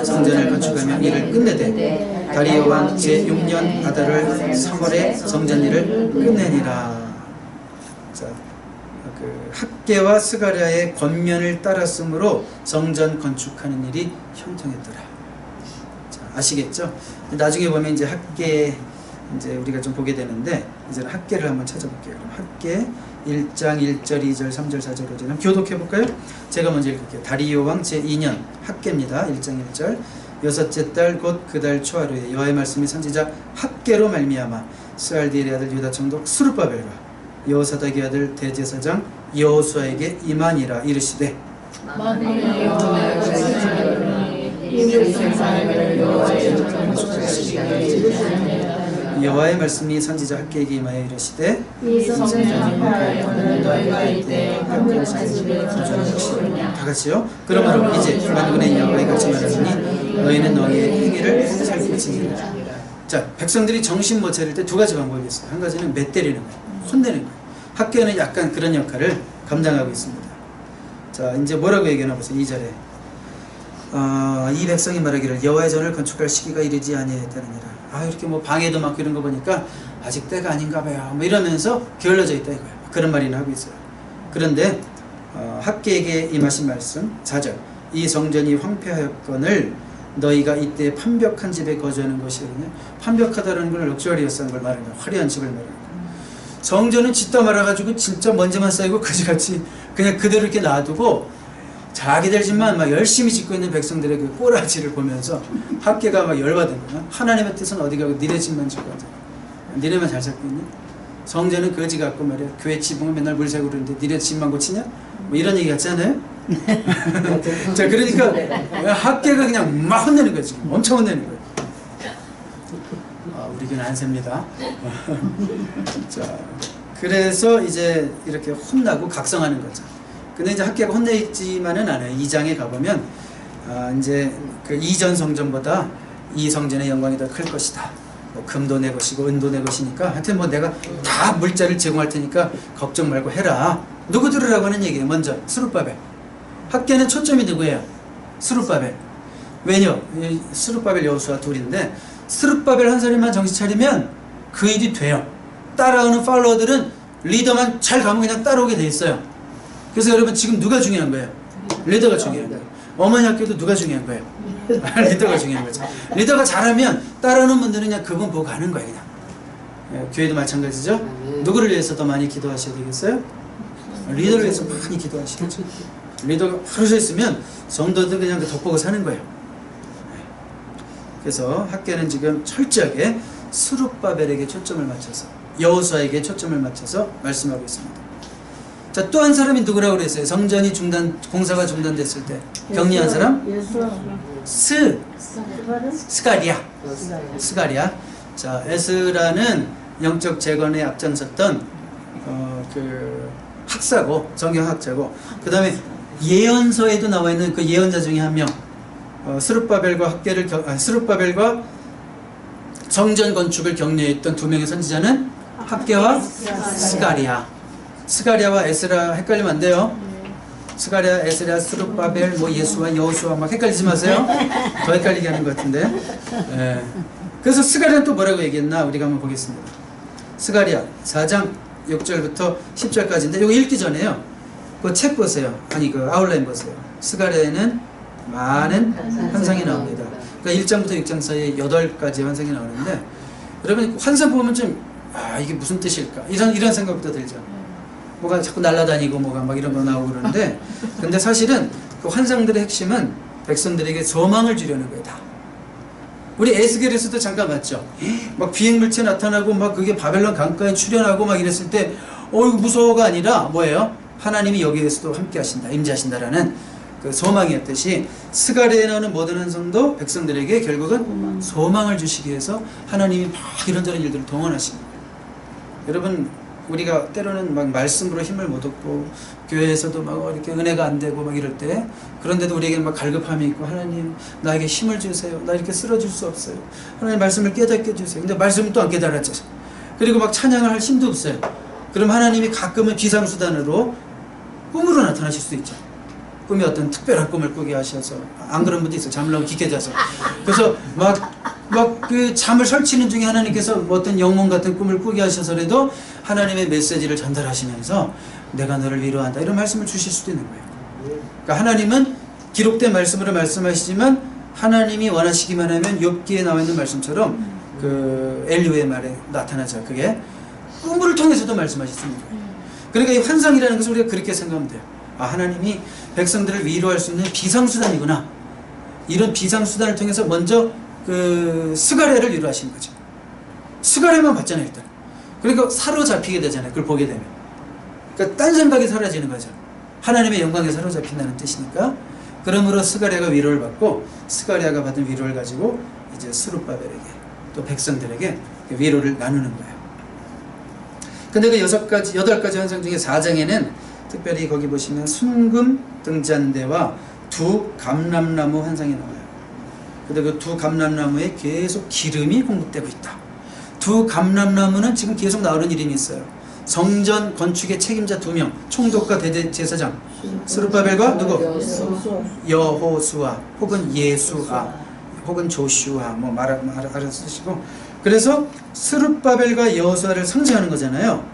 성전을 건축하며 일을 끝내되 다리오 왕 제6년 아달을 3월에 성전 일을 끝내니라. 자, 학개와 스가랴의 권면을 따랐으므로 성전 건축하는 일이 형통했더라. 자, 아시겠죠? 나중에 보면 이제 학개 이제 우리가 좀 보게 되는데 이제는 학개를 한번 찾아볼게요. 그럼 학개 1장 1절 2절 3절 4절 5절 한번 교독해 볼까요? 제가 먼저 읽을게요. 다리오 왕 제2년 학개입니다. 1장 1절 여섯째 달 곧 그 달 초하루에 여호와의 말씀이 선지자 학개로 말미암아 스알디엘의 아들 유다 총독 스룹바벨과 여호사닥의 아들 대제사장 여호수아에게 임하니라. 이르시되
만일 여호와의 생산을 여호와의
여호와의 말씀이 선지자 학개에게 임하여 이르시되
이 성전의 화하여는 너희가 이때 한국 산집에
다 같이요. 그러므로 이제 만군의 여호와의 같이 말하노니 너희는 너희의 행위를 살피지니라. 자, 백성들이 정신 못 차릴 때 두 가지 방법이 있어요. 한 가지는 매 때리는 거예요. 혼내는 거예요. 학교는 약간 그런 역할을 감당하고 있습니다. 자, 이제 뭐라고 얘기하나 보세요. 2절에 이 백성이 말하기를 여호와의 전을 건축할 시기가 이르지 아니하였다느니라. 이렇게 뭐 방해도 많고 이런 거 보니까 아직 때가 아닌가 봐요. 뭐 이러면서 게을러져 있다 이거예요. 그런 말이나 하고 있어요. 그런데 학개에게 임하신 말씀 4절 이 성전이 황폐하였거늘 너희가 이때 판벽한 집에 거주하는 것이거든요. 판벽하다는 걸 럭셔리어스한 걸 말하는 거예요. 화려한 집을 말하는 거예요. 성전은 짓다 말아가지고 진짜 먼지만 쌓이고 그지같이 그냥 그대로 이렇게 놔두고 자기들 집만 막 열심히 짓고 있는 백성들의 그 꼬라지를 보면서 학개가 막 열받은 거야. 하나님의 뜻은 어디 가고 니네 집만 짓고 하자. 니네만 잘 살고 있니? 성전은 거지 같고 말이야. 교회 지붕은 맨날 물 새고 그러는데 니네 집만 고치냐? 뭐 이런 얘기 같지 않아요? 자, 그러니까 학개가 그냥 막 혼내는 거야. 지금 엄청 혼내는 거야. 우리 교회는 안 셉니다. 자, 그래서 이제 이렇게 혼나고 각성하는 거죠. 근데 이제 학개가 혼내지만은 않아요. 2장에 가보면 이제 그 이전 성전보다 이 성전의 영광이 더 클 것이다. 뭐 금도 내 것이고 은도 내 것이니까 하여튼 뭐 내가 다 물자를 제공할 테니까 걱정 말고 해라. 누구 들으라고 하는 얘기예요. 먼저 스룹바벨. 학개는 초점이 누구예요? 스룹바벨. 왜냐? 스룹바벨 여호수아 둘인데 스룹바벨 한 사람만 정신 차리면 그 일이 돼요. 따라오는 팔로워들은 리더만 잘 가면 그냥 따라오게 돼 있어요. 그래서 여러분 지금 누가 중요한 거예요? 리더가 중요한 거예요. 어머니 학교도 누가 중요한 거예요? 리더가 중요한 거죠. 리더가 잘하면 따라오는 분들은 그냥 그분 보고 가는 거예요. 그냥. 교회도 마찬가지죠. 누구를 위해서 더 많이 기도하셔야 되겠어요? 리더를 위해서 많이 기도하시겠죠. 리더가 하루 서 있으면 성도들 그냥 덕보고 사는 거예요. 그래서 학교는 지금 철저하게 스룹바벨에게 초점을 맞춰서 여호수아에게 초점을 맞춰서 말씀하고 있습니다. 자, 또 한 사람이 누구라고 그랬어요? 성전이 공사가 중단됐을 때 격리한 사람? 스가랴. 자, 에스라는 영적 재건에 앞장섰던 그 학사고, 성경학자고, 그 다음에 예언서에도 나와 있는 그 예언자 중에 한 명, 스룹바벨과 스룹바벨과 성전 건축을 격려했던 두 명의 선지자는 학개와 스가랴와 에스라 헷갈리면 안 돼요. 스가랴, 에스라, 스룹바벨, 뭐 예수와 여호수아 막 헷갈리지 마세요. 더 헷갈리게 하는 것 같은데. 예. 그래서 스가랴는 또 뭐라고 얘기했나 우리가 한번 보겠습니다. 스가랴 4장 6절부터 10절까지인데 이거 읽기 전에요. 그 책 보세요. 아니 그 아웃라인 보세요. 스가랴에는 많은 환상이 나옵니다. 그러니까 1장부터 6장 사이에 8가지 환상이 나오는데 여러분 환상 보면 좀 이게 무슨 뜻일까? 이런 생각부터 들죠. 뭐가 자꾸 날아다니고 뭐가 막 이런 거 나오고 그러는데 근데 사실은 그 환상들의 핵심은 백성들에게 소망을 주려는 거예요. 다. 우리 에스겔에서도 잠깐 봤죠. 막 비행물체 나타나고 막 그게 바벨론 강가에 출현하고 막 이랬을 때 이거 무서워가 아니라 뭐예요? 하나님이 여기에서도 함께 하신다, 임재하신다라는 그 소망이었듯이 스가랴에 나오는 모든 환상도 백성들에게 결국은 소망을 주시기 위해서 하나님이 막 이런저런 일들을 동원하신 거예요. 여러분 우리가 때로는 막 말씀으로 힘을 못 얻고 교회에서도 막 이렇게 은혜가 안 되고 막 이럴 때, 그런데도 우리에게 막 갈급함이 있고, 하나님 나에게 힘을 주세요. 나 이렇게 쓰러질 수 없어요. 하나님 말씀을 깨닫게 해주세요. 근데 말씀을 또 안 깨달았죠. 그리고 막 찬양을 할 힘도 없어요. 그럼 하나님이 가끔은 비상수단으로 꿈으로 나타나실 수도 있죠. 꿈이 어떤 특별한 꿈을 꾸게 하셔서, 안 그런 분도 있어요. 잠을 너무 깊게 자서. 그래서 막 그 잠을 설치는 중에 하나님께서 어떤 영몽 같은 꿈을 꾸게 하셔서라도 하나님의 메시지를 전달하시면서 내가 너를 위로한다 이런 말씀을 주실 수도 있는 거예요. 그러니까 하나님은 기록된 말씀으로 말씀하시지만, 하나님이 원하시기만 하면 욥기에 나와 있는 말씀처럼 그 엘리후의 말에 나타나죠. 그게 꿈을 통해서도 말씀하실 수 있는 거예요. 그러니까 이 환상이라는 것을 우리가 그렇게 생각하면 돼요. 아, 하나님이 백성들을 위로할 수 있는 비상수단이구나. 이런 비상수단을 통해서 먼저 그 스가랴를 위로하시는 거죠. 스가랴만 봤잖아요, 일단. 그러니까 사로잡히게 되잖아요, 그걸 보게 되면. 그러니까 딴 생각이 사라지는 거죠. 하나님의 영광에 사로잡힌다는 뜻이니까. 그러므로 스가랴가 위로를 받고, 스가랴가 받은 위로를 가지고 이제 스룹바벨에게, 또 백성들에게 위로를 나누는 거예요. 근데 그 8가지 환상 중에 4장에는 특별히 거기 보시면 순금 등잔대와 두 감람나무 환상이 나와요. 근데 그 두 감람나무에 계속 기름이 공급되고 있다. 두 감람나무는 지금 계속 나오는 이름이 있어요. 성전 건축의 책임자 2명, 총독과 대제사장 스룹바벨과 누구? 여호수아 혹은 예수아 혹은 조슈아, 뭐 알아서 쓰시고. 그래서 스룹바벨과 여호수아를 상징하는 거잖아요.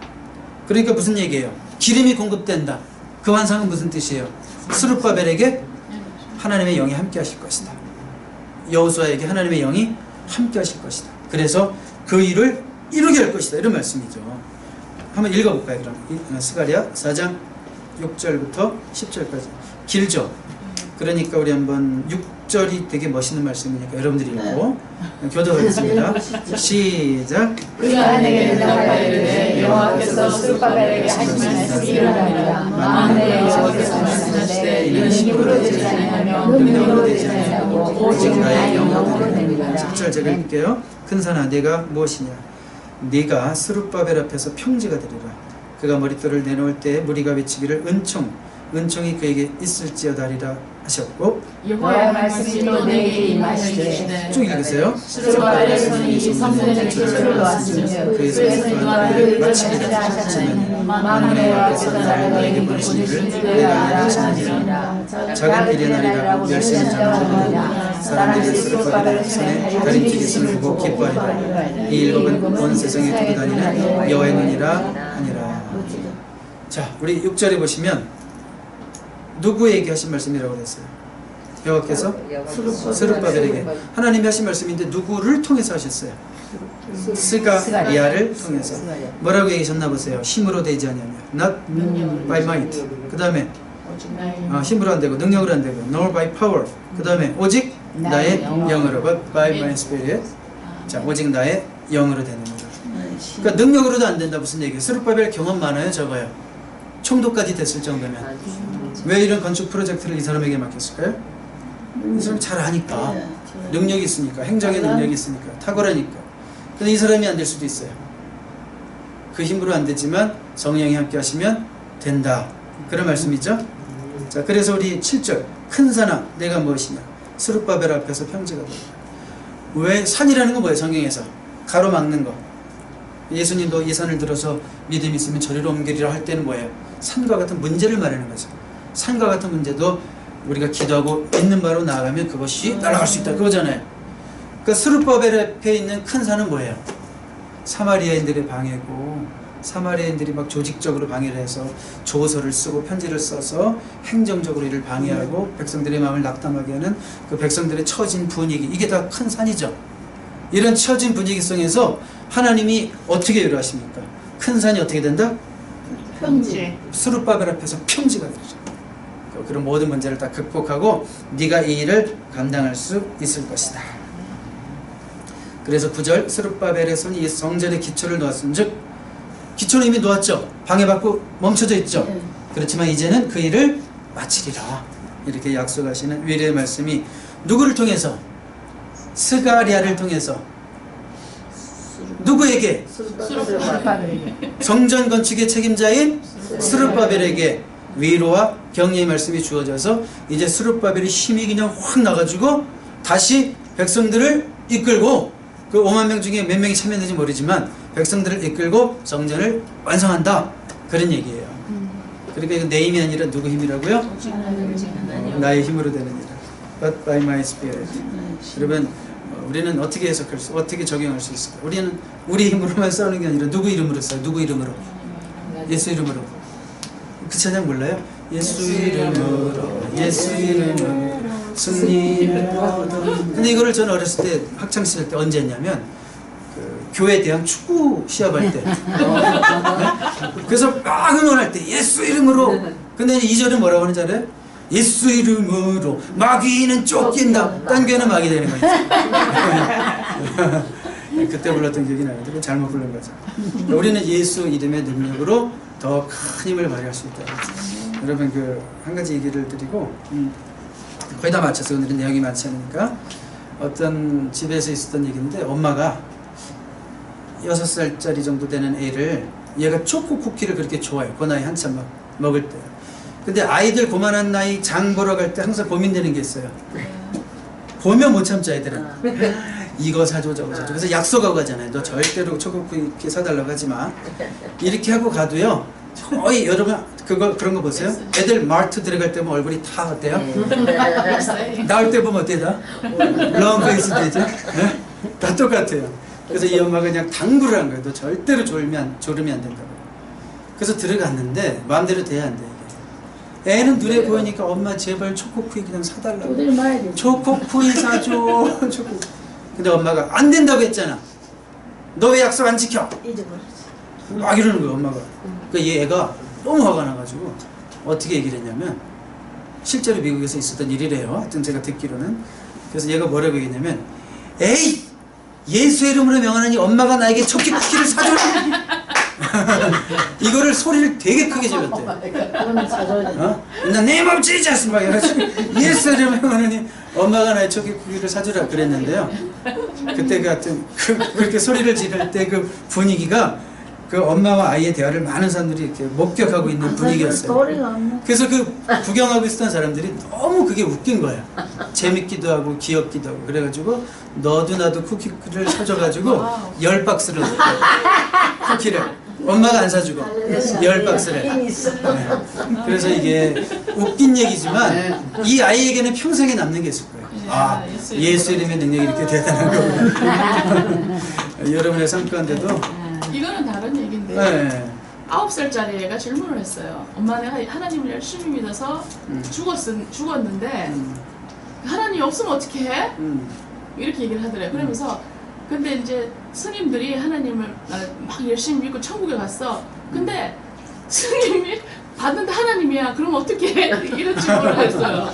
그러니까 무슨 얘기예요? 기름이 공급된다. 그 환상은 무슨 뜻이에요? 스룹바벨에게 하나님의 영이 함께 하실 것이다. 여호수아에게 하나님의 영이 함께 하실 것이다. 그래서 그 일을 이루게 할 것이다. 이런 말씀이죠. 한번 읽어볼까요? 그럼 스가랴 4장 6절부터 10절까지 길죠. 그러니까 우리 한번 6절이 되게 멋있는 말씀이니까 여러분들이 읽고 교도하겠습니다. 시작.
우리가 내게 대답하여 이르되 여호와께서 스룹바벨에게 하신 말씀이 이러하니라. 만일 여호와께서 말씀하시되 이는 힘으로 되지 아니하며 능력으로 되지 아니하고 오직 나의 영으로 됩니다.
10절 제가 읽을게요. 큰 산아 네가 무엇이냐? 네가 스룹바벨 앞에서 평지가 되리라. 그가 머릿돌을 내놓을 때 무리가 외치기를 은총이 그에게 있을지어다 하리라 하셨고,
여호와의 말씀이 또 내게 임하시되
쭉 읽으세요.
스룹바벨의 손이 성전의 기초를 놓았으며 그의 손과 그를 마치리라 하셨으니 만군의 여호와께서 나를 너에게 보내시기를 내가 알아하시니라.
작은 길의 날이라고 열심히 장담하느냐. 사람들이 스룹바벨의 손에 다림질이 있음을 보고 기뻐하리라. 이 일곱은 온 세상에 두고 다니는 여호와의 눈이라 하니라. 자, 우리 6절에 보시면 누구에게 하신 말씀이라고 그랬어요? 여호와께서 스룹바벨에게 하나님이 하신 말씀인데 누구를 통해서 하셨어요? 스가랴를 통해서. 뭐라고 얘기하셨나 보세요. 힘으로 되지 아니하며 not by might. 그 다음에 힘으로 안 되고 능력으로 안 되고 nor by power. 그 다음에 오직 나의 영으로 but by my spirit. 자, 오직 나의 영으로 되는 거죠. 그러니까 능력으로도 안 된다. 무슨 얘기예요? 스룹바벨 경험 많아요, 적어요? 총독까지 됐을 정도면. 왜 이런 건축 프로젝트를 이 사람에게 맡겼을까요? 이 사람이 잘 아니까, 능력이 있으니까, 행정의 능력이 있으니까, 탁월하니까. 근데 이 사람이 안 될 수도 있어요. 그 힘으로 안 되지만 성령이 함께 하시면 된다. 그런 말씀이죠. 자, 그래서 우리 7절 큰 산아 내가 무엇이냐? 스룹바벨 앞에서 평지가 되리라. 왜? 산이라는 건 뭐예요? 성경에서 가로막는 거. 예수님도 이 산을 들어서 믿음이 있으면 저리로 옮기리라 할 때는 뭐예요? 산과 같은 문제를 말하는 거죠. 산과 같은 문제도 우리가 기도하고 있는 바로 나아가면 그것이 날아갈 수 있다, 그거잖아요. 그러니까 스룹바벨 앞에 있는 큰 산은 뭐예요? 사마리아인들의 방해고, 사마리아인들이 막 조직적으로 방해를 해서 조서를 쓰고 편지를 써서 행정적으로 이를 방해하고 백성들의 마음을 낙담하게 하는 그 백성들의 처진 분위기, 이게 다 큰 산이죠. 이런 처진 분위기 속에서 하나님이 어떻게 위로하십니까? 큰 산이 어떻게 된다?
평지.
스룹바벨 앞에서 평지가 되죠. 그런 모든 문제를 다 극복하고 네가 이 일을 감당할 수 있을 것이다. 그래서 9절 스룹바벨의 손이 성전의 기초를 놓았은 즉 기초는 이미 놓았죠. 방해받고 멈춰져 있죠. 그렇지만 이제는 그 일을 마치리라. 이렇게 약속하시는 위로의 말씀이 누구를 통해서? 스가랴를 통해서. 누구에게?
스룹바벨에게.
성전 건축의 책임자인 스룹바벨에게 위로와 격려의 말씀이 주어져서 이제 스룹바벨이 힘이 그냥 확 나가지고 다시 백성들을 이끌고 그 5만 명 중에 몇 명이 참여했는지 모르지만 백성들을 이끌고 성전을 완성한다. 그런 얘기예요. 그러니까 이거 내 힘이 아니라 누구 힘이라고요? 나의 힘으로 되는 일이라. But by my spirit. 그러면 우리는 어떻게 어떻게 적용할 수 있을까? 우리는 우리 힘으로만 싸우는 게 아니라 누구 이름으로 싸요? 누구 이름으로? 예수 이름으로. 그 찬양 몰라요? 예수 이름으로, 예수 이름으로 승리를 얻어. 근데 이거를 저는 어렸을 때 학창 시절 때 언제 했냐면 그 교회 대학 축구 시합할 때. 그래서 막 응원할 때 예수 이름으로. 근데 이 절은 뭐라고 하는지 알아요? 예수 이름으로 마귀는 쫓긴다. 딴 교회는 마귀 되는 거죠. 그때 불렀던 기억이 나는데 그건 잘못 부른 거죠. 우리는 예수 이름의 능력으로 더 큰 힘을 발휘할 수 있다. 여러분 그 한 가지 얘기를 드리고 거의 다 마쳐서 오늘은 내용이 많지 않으니까 어떤 집에서 있었던 얘기인데 엄마가 6살짜리 정도 되는 애를 얘가 초코 쿠키를 그렇게 좋아해요. 그 나이 한참 막 먹을 때. 근데 아이들 그만한 나이 장 보러 갈 때 항상 고민되는 게 있어요. 보면 못 참지 아이들은. 이거 사줘 저거 사줘. 그래서 약속하고 가잖아요. 너 절대로 초코 쿠키 사달라고 하지 마. 이렇게 하고 가도요. 거의 여러분 그런 거 보세요. 애들 마트 들어갈 때 보면 얼굴이 다 어때요? 나올 때 보면 어때요? 롱 페이스 되죠? 네? 다 똑같아요. 그래서 이 엄마가 그냥 당부를 한 거예요. 너 절대로 졸으면 안 된다고. 그래서 들어갔는데 마음대로 돼야 안 돼. 애는 눈에 보이니까 엄마 제발 초코쿠이 그냥 사달라고. 초코쿠이 사줘. 초코. 근데 엄마가 안 된다고 했잖아. 너 왜 약속 안 지켜? 막 이러는 거예요 엄마가. 그러니까 얘가 너무 화가 나가지고 어떻게 얘기를 했냐면 실제로 미국에서 있었던 일이래요. 하여튼 제가 듣기로는. 그래서 얘가 뭐라고 얘기했냐면 에이 예수 이름으로 명하노니 엄마가 나에게 초키 쿠키를 사줘라. 이거를 소리를 되게 크게 질렀대. 나 내 맘 찌지 않습니다. 예수 이름으로 명하노니 엄마가 나의 초키 쿠키를 사주라 그랬는데요. 그때 같은 그렇게 소리를 지를 때 그 분위기가 그 엄마와 아이의 대화를 많은 사람들이 이렇게 목격하고 있는 분위기였어요. 그래서 그 구경하고 있었던 사람들이 너무 그게 웃긴 거야. 재밌기도 하고 귀엽기도 하고. 그래가지고 너도 나도 쿠키를 사줘가지고 10박스를 쿠키를 엄마가 안 사주고 10박스를. 네. 그래서 이게 웃긴 얘기지만 이 아이에게는 평생에 남는 게 있을 거예요. 아, 예수 이름의 능력이 이렇게 대단한 거구나. 여러분의 삶 가운데도
이거는 다른 얘기인데
네.
9살짜리 애가 질문을 했어요. 엄마 내가 하나님을 열심히 믿어서 죽었는데 하나님이 없으면 어떻게 해? 이렇게 얘기를 하더래요. 그러면서 근데 이제 스님들이 하나님을 막 열심히 믿고 천국에 갔어. 근데 스님이 봤는데 하나님이야. 그럼 어떻게 해? 이런 질문을 했어요.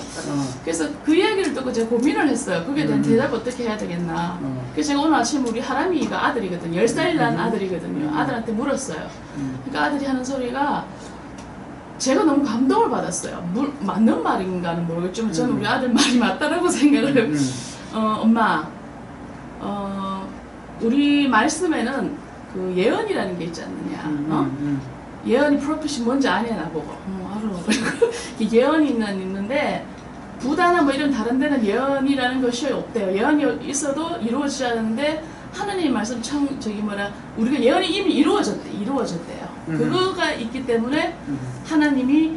그래서 그 이야기를 듣고 제가 고민을 했어요. 거기에 대한 대답을 어떻게 해야 되겠나. 그래서 제가 오늘 아침에 우리 하람이가 아들이거든요. 10살 난 아들이거든요. 아들한테 물었어요. 그러니까 아들이 하는 소리가 제가 너무 감동을 받았어요. 맞는 말인가는 모르겠지만 저는 우리 아들 말이 맞다라고 생각을 해요. 엄마 우리 말씀에는 그 예언이라는 게 있지 않느냐. 예언이 프로핏이 뭔지 아냐 나보고. 알아. 예언이 있는데 부다나 뭐 이런 다른 데는 예언이라는 것이 없대요. 예언이 있어도 이루어지지 않는데 하나님의 말씀 우리가 예언이 이미 이루어졌대요. 그거가 있기 때문에 하나님이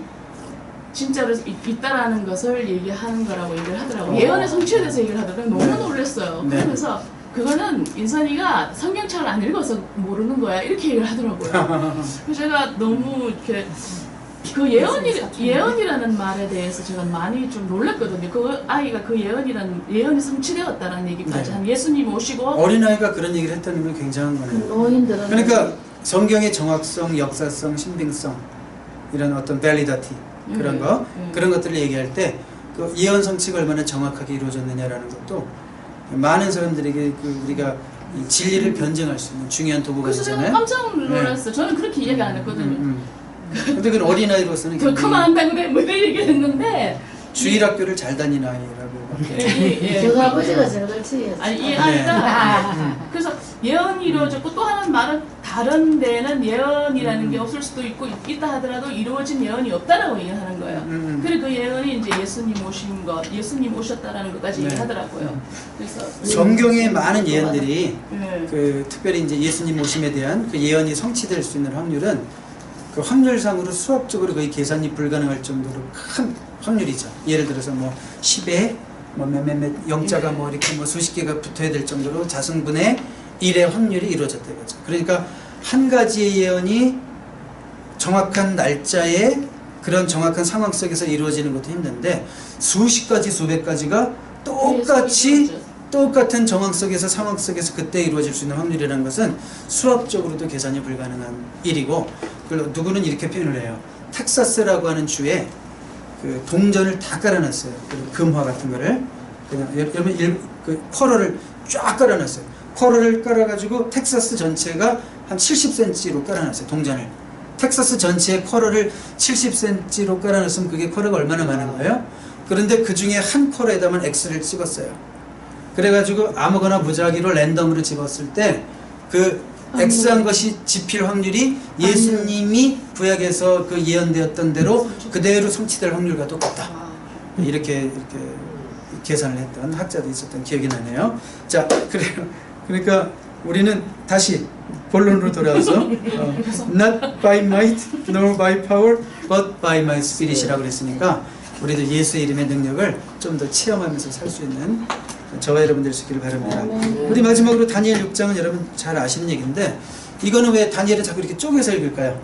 진짜로 있다라는 것을 얘기하는 거라고 얘기를 하더라고요. 예언의 성취에 대해서 얘기를 하더라고요. 너무 놀랐어요. 그러면서 그거는 인선이가 성경책을 안 읽어서 모르는 거야 이렇게 얘기를 하더라고요. 그래서 제가 너무 이렇게 그 예언이라는 말에 대해서 제가 많이 좀 놀랐거든요. 그 아이가 그 예언이 성취되었다는 얘기까지 한 예수님 오시고
어린아이가 그런 얘기를 했다는 건 굉장한 거네요. 그러니까 성경의 정확성, 역사성, 신빙성 이런 어떤 밸리다티 그런 거 그런 것들을 얘기할 때 그 예언 성취가 얼마나 정확하게 이루어졌느냐라는 것도 많은 사람들에게 우리가 이 진리를 변증할 수 있는 중요한 도구가 되잖아요.
그래서 깜짝 놀랐어요. 저는 그렇게 이야기 안 했거든요.
근데 그건 어린아이로서는
그만 한다 그래 뭐 이런 얘기를 했는데
주일학교를 잘 다니는 아이라고.
저가 아버지가 제가 같이
아니 이 아이가 그래서 예언이 이루어졌고 또 하나는 말은 다른 데는 예언이라는 게 없을 수도 있고 있다 하더라도 이루어진 예언이 없다라고 얘기하는 거예요. 그리고 그 예언이 이제 예수님 오신 것, 예수님 오셨다라는 것까지
네.
얘기하더라고요. 그래서
성경의 많은 예언들이
네.
그 특별히 이제 예수님 오심에 대한 그 예언이 성취될 수 있는 확률은 그 확률상으로 수학적으로 거의 계산이 불가능할 정도로 큰 확률이죠. 예를 들어서 뭐 10에 뭐 몇몇몇 영자가 뭐 이렇게 뭐 수십 개가 붙어야 될 정도로 자성분의 1의 확률이 이루어졌다 이거죠. 그러니까 한 가지의 예언이 정확한 날짜에 그런 정확한 상황 속에서 이루어지는 것도 힘든데 수십 가지 수백 가지가 똑같은 정황 속에서 상황 속에서 그때 이루어질 수 있는 확률이라는 것은 수학적으로도 계산이 불가능한 일이고, 그리고 누구는 이렇게 표현을 해요. 텍사스라고 하는 주에 그 동전을 다 깔아놨어요. 그 금화 같은 거를 그냥 여러분 그 쿼러를 쫙 깔아놨어요. 쿼러를 깔아가지고 텍사스 전체가 한 70cm로 깔아놨어요. 동전을. 텍사스 전체의 쿼러를 70cm로 깔아놨으면 그게 쿼러가 얼마나 많은 거예요? 그런데 그 중에 한 쿼러에다만 X를 찍었어요. 그래가지고 아무거나 무작위로 랜덤으로 집었을 때 그 X한 것이 집힐 확률이 예수님이 구약에서 그 예언되었던 대로 그대로 성취될 확률과 똑같다. 이렇게 계산을 했던 학자도 있었던 기억이 나네요. 자, 그래요. 그러니까 우리는 다시 본론으로 돌아와서 Not by might nor by power but by my spirit이라고 그랬으니까 우리도 예수의 이름의 능력을 좀 더 체험하면서 살 수 있는 저와 여러분들 되시기를 바랍니다. 우리 마지막으로 다니엘 6장은 여러분 잘 아시는 얘기인데 이거는 왜 다니엘은 자꾸 이렇게 쪼개서 읽을까요?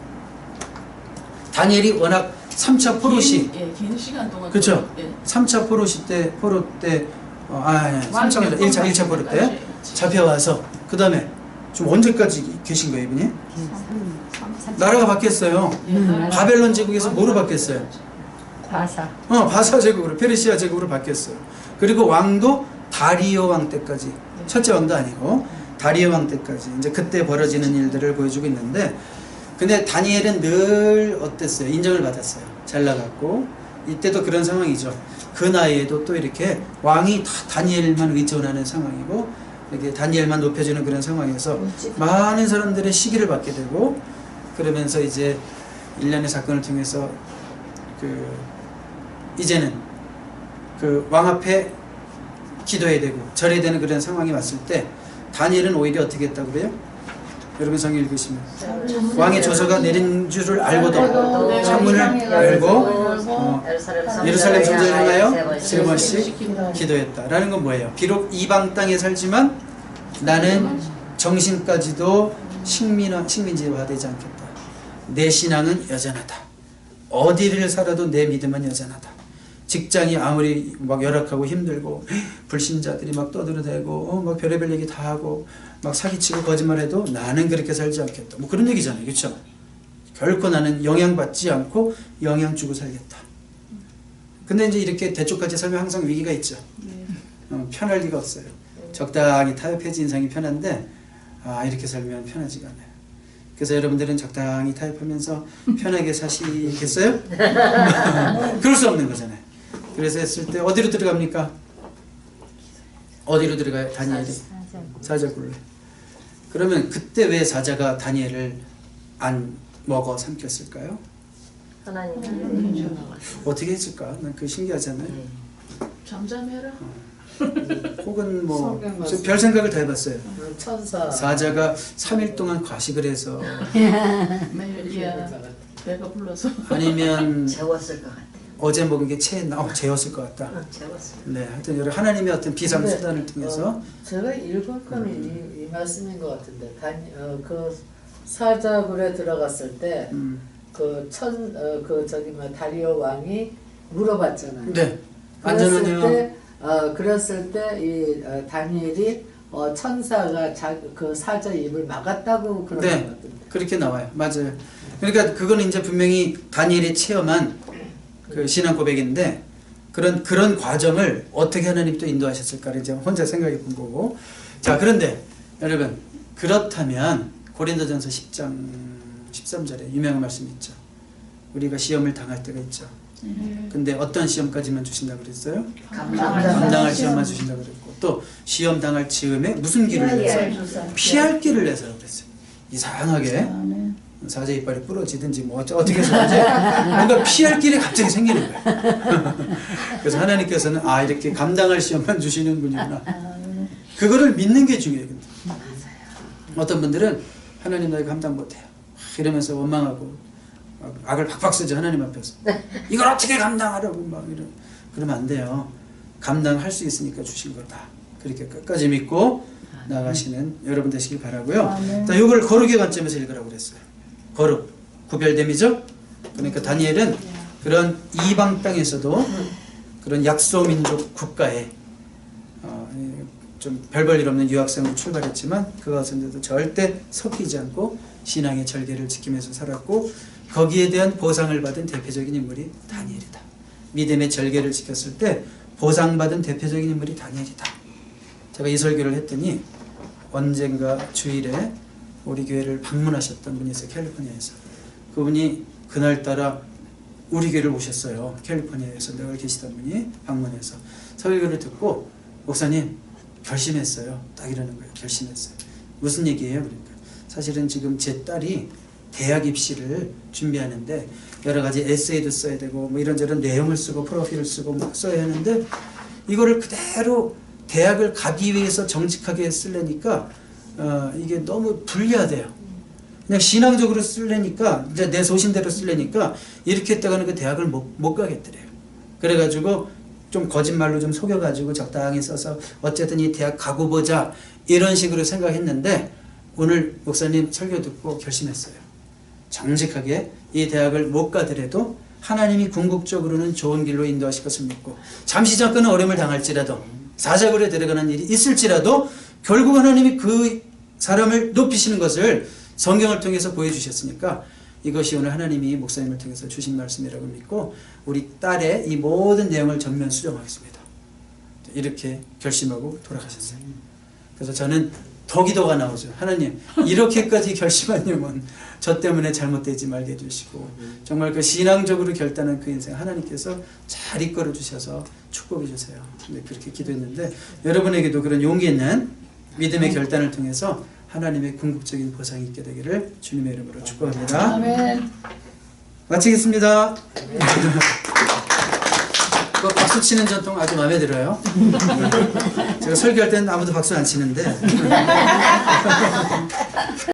다니엘이 워낙 3차 포로시
긴 시간 동안
그렇죠?
예.
3차 포로 때 3차 1차 포로 때 잡혀와서 그 다음에 좀 언제까지 계신 거예요 이분이? 나라가 바뀌었어요. 바벨론 제국에서 뭐로 바뀌었어요? 바사 제국으로, 페르시아 제국으로 바뀌었어요. 그리고 왕도 다리오 왕 때까지, 첫째 왕도 아니고 다리오 왕 때까지 이제 그때 벌어지는 일들을 보여주고 있는데, 근데 다니엘은 늘 어땠어요? 인정을 받았어요. 잘 나갔고 이때도 그런 상황이죠. 그 나이에도 또 이렇게 왕이 다 다니엘만 의존하는 상황이고 이렇게 다니엘만 높여주는 그런 상황에서 많은 사람들의 시기를 받게 되고, 그러면서 이제 일련의 사건을 통해서 이제는 그 왕 앞에 기도해야 되고 절해야 되는 그런 상황이 왔을 때 다니엘은 오히려 어떻게 했다고 그래요? 여러분 성경 읽으시면 왕의 조서가 내린 줄을 알고도 창문을 열고 예루살렘 성전을 향하여 3번씩 기도했다라는 건 뭐예요? 비록 이방 땅에 살지만 나는 정신까지도 식민지화되지 않겠다. 내 신앙은 여전하다. 어디를 살아도 내 믿음은 여전하다. 직장이 아무리 막 열악하고 힘들고 불신자들이 막 떠들어대고 막 별의별 얘기 다 하고 막 사기치고 거짓말해도 나는 그렇게 살지 않겠다. 뭐 그런 얘기잖아요. 그렇죠? 결코 나는 영향받지 않고 영향 주고 살겠다. 근데 이제 이렇게 대쪽같이 살면 항상 위기가 있죠. 편할 리가 없어요. 적당히 타협해지 인생이 편한데 이렇게 살면 편하지가 않아요. 그래서 여러분들은 적당히 타협하면서 편하게 사시겠어요? 그럴 수 없는 거잖아요. 그래서 했을 때 어디로 들어갑니까? 어디로 들어가요? 다니엘이? 사자굴로. 그러면 그때 왜 사자가 다니엘을 안 먹어 삼켰을까요?
하나님
어떻게 했을까? 난 그게 신기하잖아요.
잠잠해라.
혹은 뭐 별 생각을 다 해봤어요.
천사
사자가 3일 동안 과식을 해서
매일이야 배가 불러서
아니면
재웠을 것 같아요.
어제 먹은 게 체했나? 재웠을 것 같다.
재웠어요.
네, 하여튼 여러 하나님의 어떤 비상 수단을 통해서
제가 읽을 거는 이 말씀인 것 같은데 그 사자굴에 들어갔을 때 다리오 왕이 물어봤잖아요.
네, 안전하냐?
그랬을 때 이 다니엘이 천사가 그 사자 입을 막았다고 그런 것
네,
같은데.
그렇게 나와요. 맞아요. 그러니까 그거는 이제 분명히 다니엘이 체험한 그 신앙 고백인데 그런 과정을 어떻게 하나님 또 인도하셨을까를 이제 혼자 생각해 본 거고. 자, 그런데 여러분 그렇다면 고린도전서 10장 13절에 유명한 말씀이 있죠. 우리가 시험을 당할 때가 있죠. 근데 어떤 시험까지만 주신다고 그랬어요?
감당할
감당할 시험만 주신다고 그랬고, 또 시험 당할 즈음에 무슨 길을 내서? 피할 길을 내서라고 그랬어요. 이상하게 사제 이빨이 부러지든지 뭐 어떻게 해서든지 뭔가 피할 길이 갑자기 생기는 거예요. 그래서 하나님께서는 아, 이렇게 감당할 시험만 주시는 분이구나. 그거를 믿는 게 중요해요. 근데. 어떤 분들은 하나님 나 이거 감당 못해요 이러면서 원망하고 악을 팍팍 쓰죠. 하나님 앞에서 이걸 어떻게 감당하라고 막 그러면 안 돼요. 감당할 수 있으니까 주신 거다. 그렇게 끝까지 믿고 나가시는 여러분 되시길 바라고요. 자, 이걸 거룩의 관점에서 읽으라고 그랬어요. 거룩, 구별됨이죠. 그러니까 다니엘은 그런 이방 땅에서도 그런 약소민족 국가에 좀 별 볼 일 없는 유학생으로 출발했지만 그 가운데도 절대 섞이지 않고 신앙의 절개를 지키면서 살았고, 거기에 대한 보상을 받은 대표적인 인물이 다니엘이다. 믿음의 절개를 지켰을 때 보상받은 대표적인 인물이 다니엘이다. 제가 이 설교를 했더니 언젠가 주일에 우리 교회를 방문하셨던 분이 있어요. 캘리포니아에서. 그분이 그날따라 우리 교회를 오셨어요. 캘리포니아에서 늘 계시던 분이 방문해서 설교를 듣고 목사님 결심했어요. 딱 이러는 거예요. 결심했어요. 무슨 얘기예요? 그러니까 사실은 지금 제 딸이 대학 입시를 준비하는데 여러 가지 에세이도 써야 되고 뭐 이런저런 내용을 쓰고 프로필을 쓰고 막 써야 하는데 이거를 그대로 대학을 가기 위해서 정직하게 쓰려니까 이게 너무 불리하대요. 그냥 신앙적으로 쓰려니까 이제 내 소신대로 쓰려니까 이렇게 했다가는 그 대학을 못 가겠더래요. 그래가지고 좀 거짓말로 좀 속여가지고 적당히 써서 어쨌든 이 대학 가고 보자 이런 식으로 생각했는데 오늘 목사님 설교 듣고 결심했어요. 정직하게 이 대학을 못 가더라도 하나님이 궁극적으로는 좋은 길로 인도하실 것을 믿고 잠시 잠깐은 어려움을 당할지라도 사자굴에 들어가는 일이 있을지라도 결국 하나님이 그 사람을 높이시는 것을 성경을 통해서 보여주셨으니까 이것이 오늘 하나님이 목사님을 통해서 주신 말씀이라고 믿고 우리 딸의 이 모든 내용을 전면 수정하겠습니다. 이렇게 결심하고 돌아가셨어요. 그래서 저는 더 기도가 나오죠. 하나님 이렇게까지 결심하냐면 저 때문에 잘못되지 말게 해주시고 정말 그 신앙적으로 결단한 그 인생 하나님께서 잘 이끌어 주셔서 축복해 주세요. 네, 그렇게 기도했는데 여러분에게도 그런 용기 있는 믿음의 결단을 통해서 하나님의 궁극적인 보상이 있게 되기를 주님의 이름으로 축복합니다.
아멘.
마치겠습니다. 그 박수 치는 전통 아주 마음에 들어요. 제가 설교할 때는 아무도 박수 안 치는데